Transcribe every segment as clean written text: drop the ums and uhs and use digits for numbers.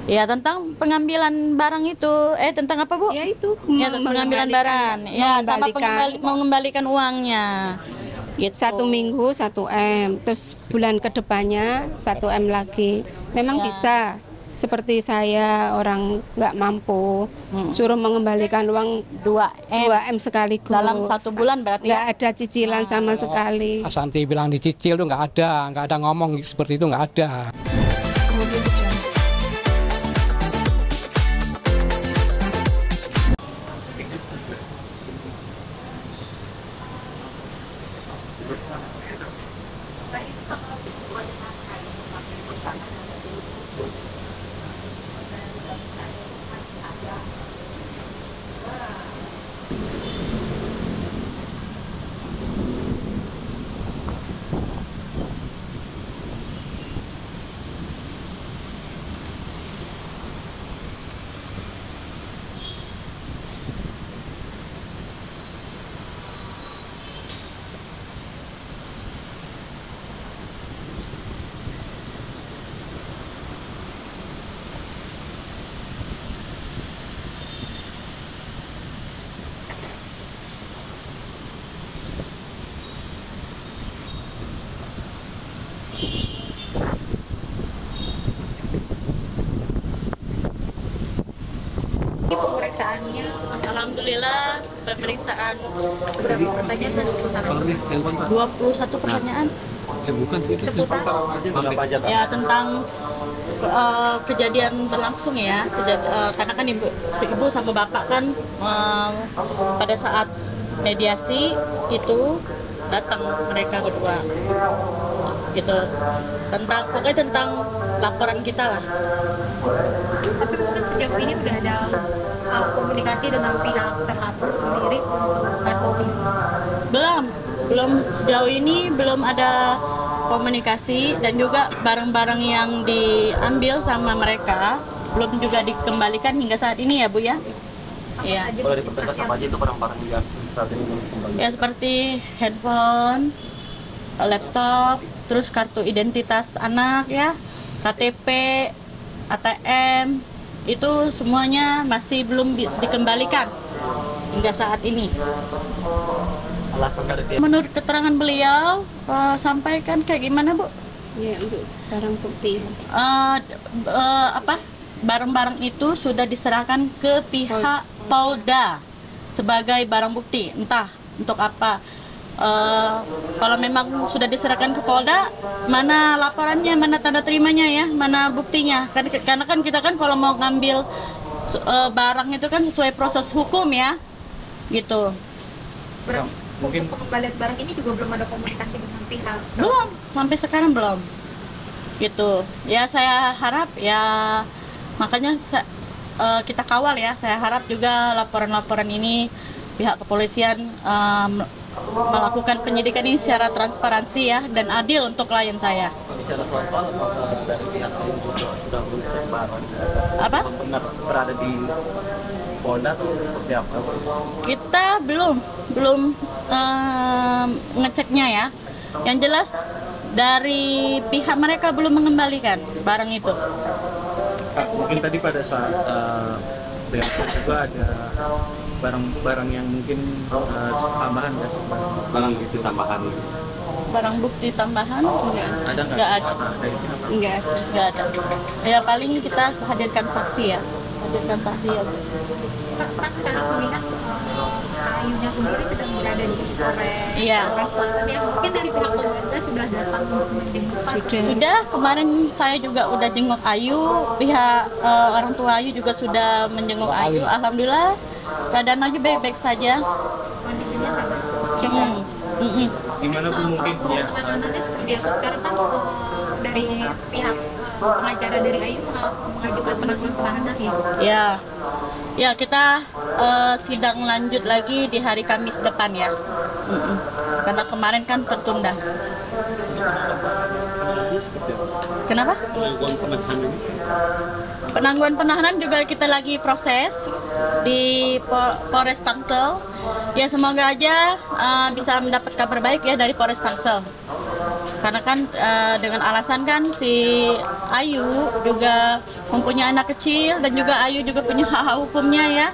Ya tentang pengambilan barang itu, tentang apa Bu? Ya itu, Ya pengambilan barang, ya sama mengembalikan uangnya. Gitu. 1 minggu 1 M, terus bulan kedepannya 1 M lagi. Memang Ya. bisa. Seperti saya orang nggak mampu, suruh mengembalikan uang 2 M sekaligus. Dalam 1 bulan berarti nggak ada cicilan sama sekali. Santi bilang dicicil tuh nggak ada ngomong seperti itu, nggak ada. Pemeriksaannya, alhamdulillah pemeriksaan berapa pertanyaan dan sekitar 21 pertanyaan. Ya tentang kejadian berlangsung ya, karena kan ibu sama bapak kan pada saat mediasi itu datang mereka berdua gitu, pokoknya tentang laporan kita lah. Tapi mungkin sejauh ini udah ada komunikasi dengan pihak terlapor sendiri untuk kasus ini? Belum sejauh ini belum ada komunikasi, dan juga barang-barang yang diambil sama mereka belum juga dikembalikan hingga saat ini ya Bu ya. Iya. Boleh dipertegas apa aja itu barang-barang yang saat ini belum dikembalikan? Ya seperti handphone, laptop, terus kartu identitas anak ya, KTP, ATM, itu semuanya masih belum dikembalikan hingga saat ini. Alasan dari dia? Menurut keterangan beliau, sampaikan kayak gimana Bu? Ya, untuk barang bukti. Barang-barang itu sudah diserahkan ke pihak Polda sebagai barang bukti, entah untuk apa. Kalau memang sudah diserahkan ke Polda, mana laporannya, mana tanda terimanya ya, mana buktinya? Karena kan kita kan kalau mau ngambil barang itu kan sesuai proses hukum ya, gitu. Berarti mungkin pengembalian barang ini juga belum ada komunikasi dengan pihak? Belum, sampai sekarang belum. Gitu. Ya saya harap ya, makanya kita kawal ya. Saya harap juga laporan-laporan ini pihak kepolisian melakukan penyidikan ini secara transparansi ya, dan adil untuk klien saya. Bicara soal dari pihak lain sudah mengecek barang. Apa? Benar berada di Polda atau seperti apa? Kita belum ngeceknya ya. Yang jelas dari pihak mereka belum mengembalikan barang itu. Mungkin tadi pada saat BAP juga ada barang-barang yang mungkin tambahan ya, barang bukti tambahan. Barang bukti tambahan? Ada nggak? Nggak ada. Nggak ada. Ya paling kita hadirkan saksi ya. Hadirkan saksi ya. Kan sekarang melihat Ayunya sendiri sedang berada di Polres Selatan ya. Mungkin dari pihak keluarga sudah datang untuk menjemput? Sudah, kemarin saya juga udah jenguk Ayu, pihak orang tua Ayu juga sudah menjenguk Ayu. Alhamdulillah keadaan Ayu baik-baik saja. Kondisinya sama? Gimana Bu mungkin ya? Penanganannya seperti apa sekarang kan dari pihak pengacara dari Ayu mengajukan penangguhan penahanan ya? Ya kita sidang lanjut lagi di hari Kamis depan ya. Karena kemarin kan tertunda. Kenapa? Penangguhan penahanan juga kita lagi proses di Polres Tangsel. Ya semoga aja bisa mendapat kabar baik ya dari Polres Tangsel. Karena kan dengan alasan kan si Ayu juga mempunyai anak kecil dan juga Ayu juga punya hak hukumnya ya,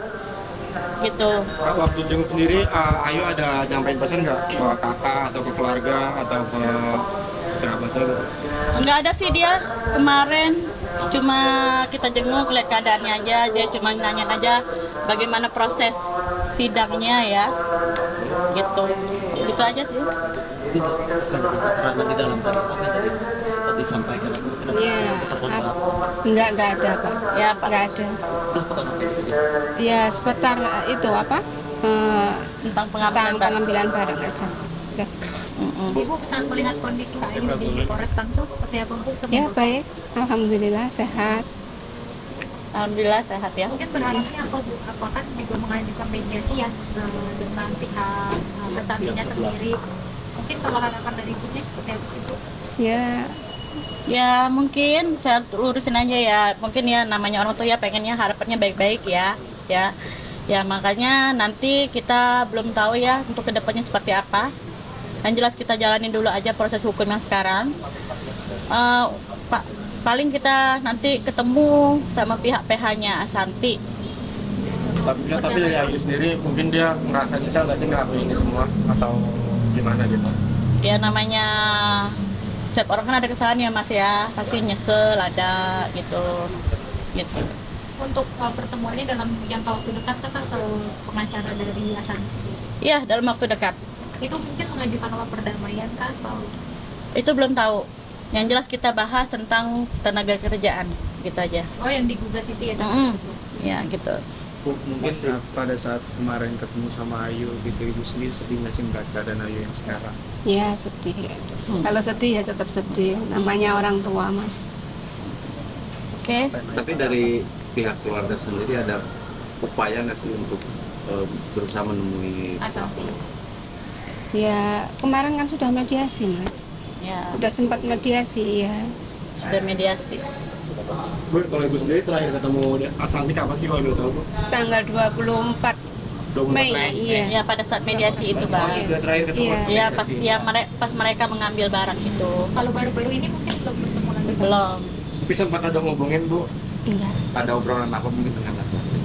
gitu. Waktu jenguk sendiri, Ayu ada nyampein pesan nggak ke kakak atau ke keluarga atau ke kerabatnya gitu? Nggak ada sih dia kemarin, cuma kita jenguk lihat keadaannya aja, dia cuma nanya aja bagaimana proses sidangnya ya, gitu aja sih. Jadi keterangan di dalam tadi apa tadi sempat disampaikan Iya, enggak ada Pak. Ya, Pak. Enggak ada. terus pertama kali itu Ya seputar itu apa? Tentang Tentang pengambilan barang. pengambilan barang aja. Udah. Ibu saat melihat kondisi Kak Ayu di Polres Tangsel seperti apa Bu? Ya baik, alhamdulillah sehat. Alhamdulillah sehat ya. Mungkin berharapnya apakah juga mengajukan mediasi ya dengan pihak Besantinya sendiri. Mungkin kalau harapan dari Ibu seperti apa sih Bu? Ya mungkin saya lurusin aja ya, mungkin ya namanya orang tua ya pengennya harapannya baik-baik ya, ya makanya nanti kita belum tahu ya untuk kedepannya seperti apa. Yang jelas kita jalanin dulu aja proses hukum yang sekarang. Paling kita nanti ketemu sama pihak PH-nya Asanti. Tapi dari Ayu sendiri mungkin dia ngerasa nyesel nggak sih ngelakuin ini semua atau gimana gitu? Ya namanya setiap orang kan ada kesalahan ya Mas ya, pasti nyesel ada gitu. Untuk pertemuannya dalam jangka waktu dekat kan ke pengacara dari Asanti sendiri? Iya dalam waktu dekat. Itu mungkin mengajukan nama perdamaian kan atau? Itu belum tahu. Yang jelas kita bahas tentang tenaga kerjaan gitu aja. Oh yang digugat itu ya? Ya gitu. Mungkin pada saat kemarin ketemu sama Ayu gitu, Ibu sendiri sedih nggak sih melihat keadaan Ayu yang sekarang? Ya sedih. Kalau sedih ya tetap sedih. Namanya orang tua Mas. Oke. tapi dari pihak keluarga sendiri ada upaya nggak sih untuk berusaha menemui Asanti. Ya kemarin kan sudah mediasi Mas. Ya Sudah sempat mediasi ya. sudah mediasi. Bu, kalau Ibu sendiri terakhir ketemu Asanti kapan sih kalau boleh tahu Bu? Tanggal 24 Mei. Iya. Ya pada saat mediasi itu Bang. Udah terakhir ketemu. Iya. Ya pas mereka mengambil barang itu. Kalau baru-baru ini mungkin belum bertemu lagi. Belum. Tapi sempat ada ngomongin Bu, Enggak. ada obrolan apa mungkin dengan Asanti?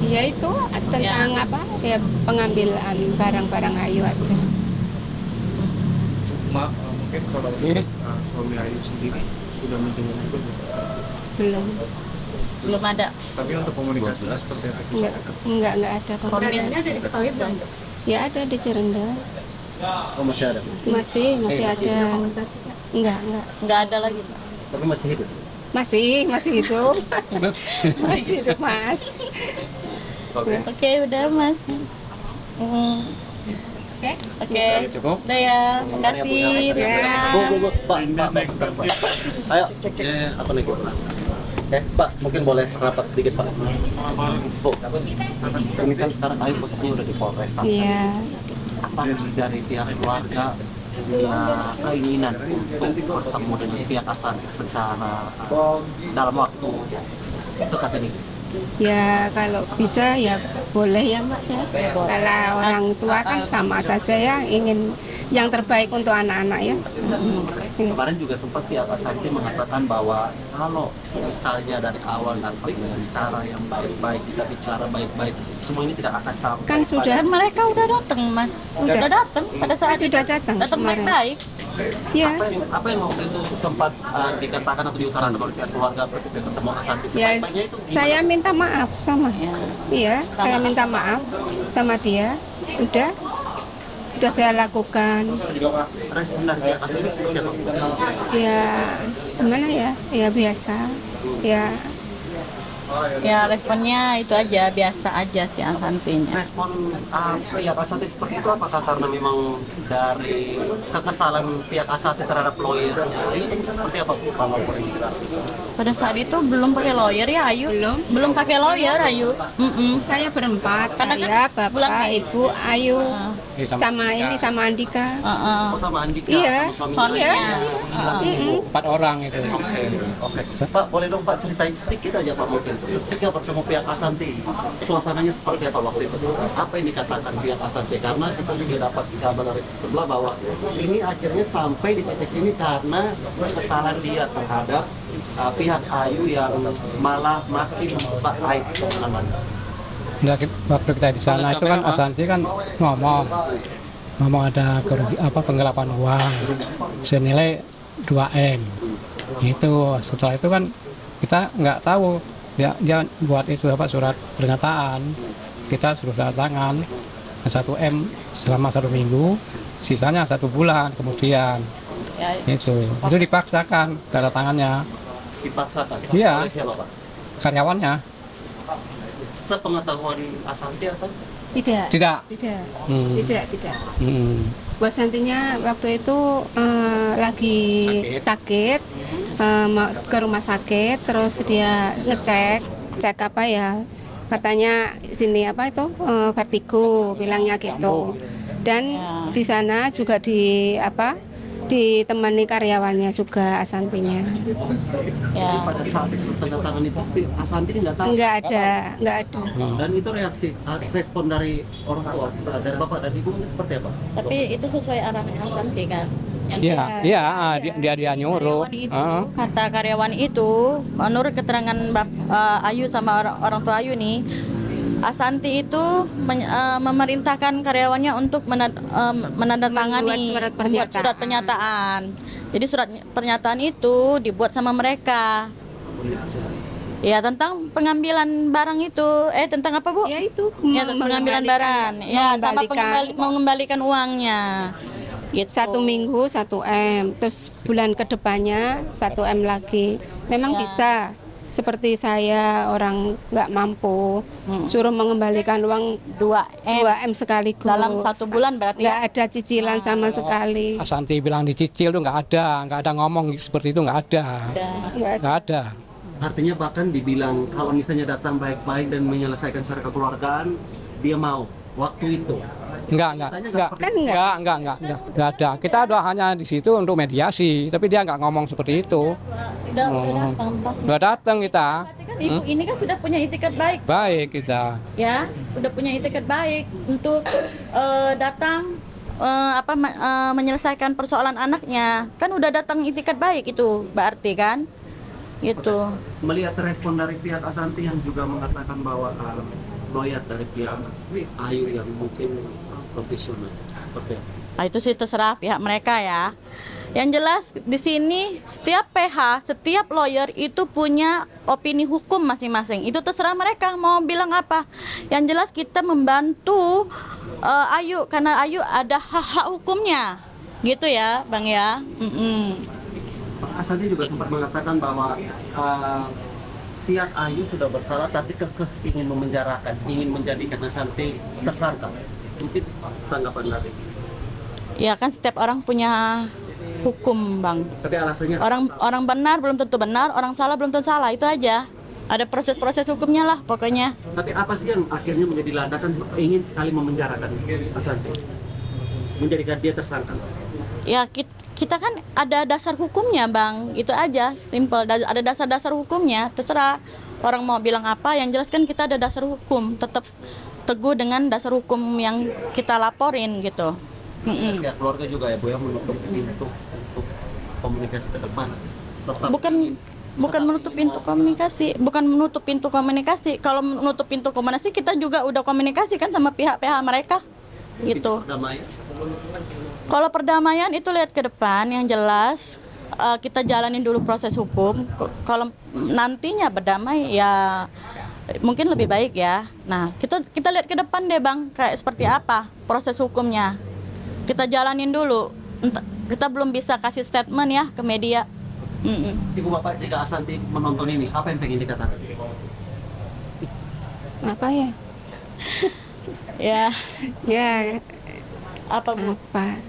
Ya itu tentang apa? Ya pengambilan barang-barang Ayu aja. Mungkin kalau suami Ayu sendiri sudah menjenguk juga belum? Belum ada. Tapi untuk komunikasinya seperti apa? Enggak ada Komunikasinya komunikasi. ada diketahui belum? Ya ada di Cirenda. oh masih ada Masih ada. Enggak. Nggak ada lagi. tapi masih hidup Masih hidup. Masih hidup Mas. Oke, udah Mas. Oke. Cukup. Udah ya. Makasih. Bu, Pak, ayo apa nih Bu? Pak, mungkin boleh rapat sedikit Pak. Bu, ini kan sekarang Ayu posisinya udah di Polres Tangsel. Iya. Apa dari pihak keluarga punya keinginan untuk bertemu dengan pihak Asanti secara dalam waktu dekat ini? Ya kalau bisa ya boleh ya Mbak ya. Kalau orang tua kan sama saja ya, ingin yang terbaik untuk anak-anak ya. Kemarin juga sempat pihak Asanti mengatakan bahwa kalau misalnya dari awal datang dengan cara yang baik-baik, kita bicara baik-baik, semua ini tidak akan sampai. Kan sudah Dan mereka udah datang Mas. Udah datang pada saat sudah itu. datang Datang kemarin. baik-baik. Ya. Apa yang waktu itu sempat dikatakan atau diutarakan oleh pihak keluarga ketika ketemu Asanti? Ya, Sebaiknya itu gimana? saya minta maaf sama. Iya, saya minta maaf sama dia. Udah saya lakukan. Respon dari pihak Asanti seperti apa? Ya, gimana ya? Ya biasa. Ya responnya itu aja, biasa aja sih Asantinya. Respon pihak Asanti seperti itu apakah karena memang dari kekesalan pihak Asanti terhadap lawyer? Ini seperti apa Bu kalau komunikasi? Pada saat itu belum pakai lawyer ya Ayu? Belum pakai lawyer Ayu. Saya berempat, Karena kan saya, bulan Bapak, Mei. Ibu, Ayu. sama ini sama Andika. Oh, sama Andika, Iya. sama Suaminya. suaminya. 4 orang itu. Oke. Pak, boleh dong Pak ceritain sedikit aja Pak mungkin. Ketika bertemu pihak Ashanti, suasananya seperti apa waktu itu? Apa yang dikatakan pihak Ashanti? Karena kita juga dapat kabar dari sebelah bahwa ini akhirnya sampai di titik ini karena kesalahan dia terhadap pihak Ayu yang malah makin membuka aib namanya. Nah, waktu kita di sana itu kan Ashanti kan ngomong ada penggelapan uang senilai 2M. Itu setelah itu kan kita nggak tahu dia buat itu surat pernyataan, kita suruh tanda tangan 1M selama 1 minggu, sisanya 1 bulan kemudian. Itu dipaksakan tanda tangannya. Dipaksakan? Iya. Oleh siapa Pak? Karyawannya. Sepengetahuan Ashanti atau? Tidak. Tidak. Tidak. Bu Ashantinya waktu itu lagi sakit, mau ke rumah sakit, terus dia cek apa ya, katanya sini apa itu vertigo, bilangnya gitu. Dan di sana juga ditemani karyawannya juga Ashantinya. Ya. Pada saat disuruh tanda tangan itu Ashanti nggak tahu? Nggak ada. Dan itu respon dari orang tua, dari bapak dan ibu seperti apa? Tapi itu sesuai arahan Ashanti kan? Iya, dia nyuruh. Kata karyawan itu, menurut keterangan Ayu sama orang tua Ayu nih, Ashanti itu memerintahkan karyawannya untuk menandatangani membuat surat pernyataan. Jadi surat pernyataan itu dibuat sama mereka. Ya, tentang pengambilan barang itu. Tentang apa, Bu? Ya itu. Ya, pengambilan barang. Ya, sama mengembalikan uangnya. Gitu. 1 minggu 1M, terus bulan kedepannya 1M lagi. Memang bisa. Seperti saya orang nggak mampu, suruh mengembalikan uang 2M sekaligus. Dalam 1 bulan berarti nggak ada cicilan sama sekali. Ashanti bilang dicicil tuh nggak ada ngomong seperti itu, nggak ada. Artinya bahkan dibilang kalau misalnya datang baik-baik dan menyelesaikan secara kekeluargaan, dia mau waktu itu. Enggak ada. Kita udah hanya di situ untuk mediasi, tapi dia nggak ngomong seperti itu. Udah datang kita. Berarti kan ibu ini kan sudah punya itikat baik. Baik kita. Ya, sudah punya itikat baik untuk datang menyelesaikan persoalan anaknya. Kan udah datang itikat baik itu, berarti kan? Gitu. Melihat respon dari pihak Ashanti yang juga mengatakan bahwa loyat dari pihak Ayu yang mungkin profesional. Nah, itu sih terserah pihak mereka ya. Yang jelas di sini setiap PH, setiap lawyer itu punya opini hukum masing-masing. Itu terserah mereka mau bilang apa. Yang jelas kita membantu Ayu karena Ayu ada hak-hak hukumnya. Gitu ya, Bang ya. Pak Ashanti juga sempat mengatakan bahwa pihak Ayu sudah bersalah tapi kekeh ingin memenjarakan, ingin menjadikan Ashanti tersangka. Mungkin tanggapan dari Ya kan setiap orang punya hukum, Bang. tapi alasannya Orang benar belum tentu benar, orang salah belum tentu salah, itu aja. Ada proses-proses hukumnya lah pokoknya. tapi apa sih yang akhirnya menjadi landasan ingin sekali memenjarakan Ashanti, menjadikan dia tersangka? Ya kita kan ada dasar hukumnya, Bang. Itu aja, simple. Ada dasar-dasar hukumnya. Terserah orang mau bilang apa, yang jelas kan kita ada dasar hukum. Tetap teguh dengan dasar hukum yang kita laporin gitu. Ya, keluarga juga ya Bu yang menutup pintu untuk komunikasi ke depan. Bukan menutup pintu komunikasi, Kalau menutup pintu komunikasi kita juga udah komunikasi kan sama pihak-pihak mereka gitu. Kalau perdamaian itu lihat ke depan, yang jelas kita jalanin dulu proses hukum. Kalau nantinya berdamai ya mungkin lebih baik ya. Nah, kita lihat ke depan deh, Bang, kayak seperti apa proses hukumnya. Kita jalanin dulu. Kita belum bisa kasih statement ya ke media. Ibu Bapak, jika Ashanti menonton ini, apa yang pengen dikatakan? Apa ya? Ya, apa Bu? Apa?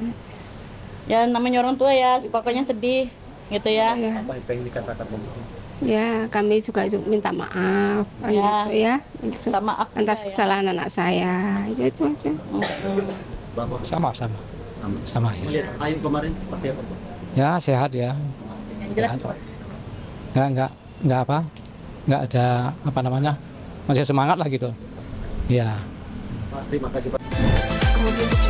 Ya namanya orang tua ya, pokoknya sedih gitu ya. Apa yang pengen dikatakan Bu? Ya, kami juga minta maaf Ya. gitu ya. Minta maaf Atas juga, ya. kesalahan anak saya. Itu aja. Bapak? Sama ya. Melihat Ayu kemarin seperti apa, Pak? Ya sehat ya. Jelas. Nggak apa, nggak ada apa namanya, masih semangat lah gitu. Ya. Pak, terima kasih Pak. Kemudian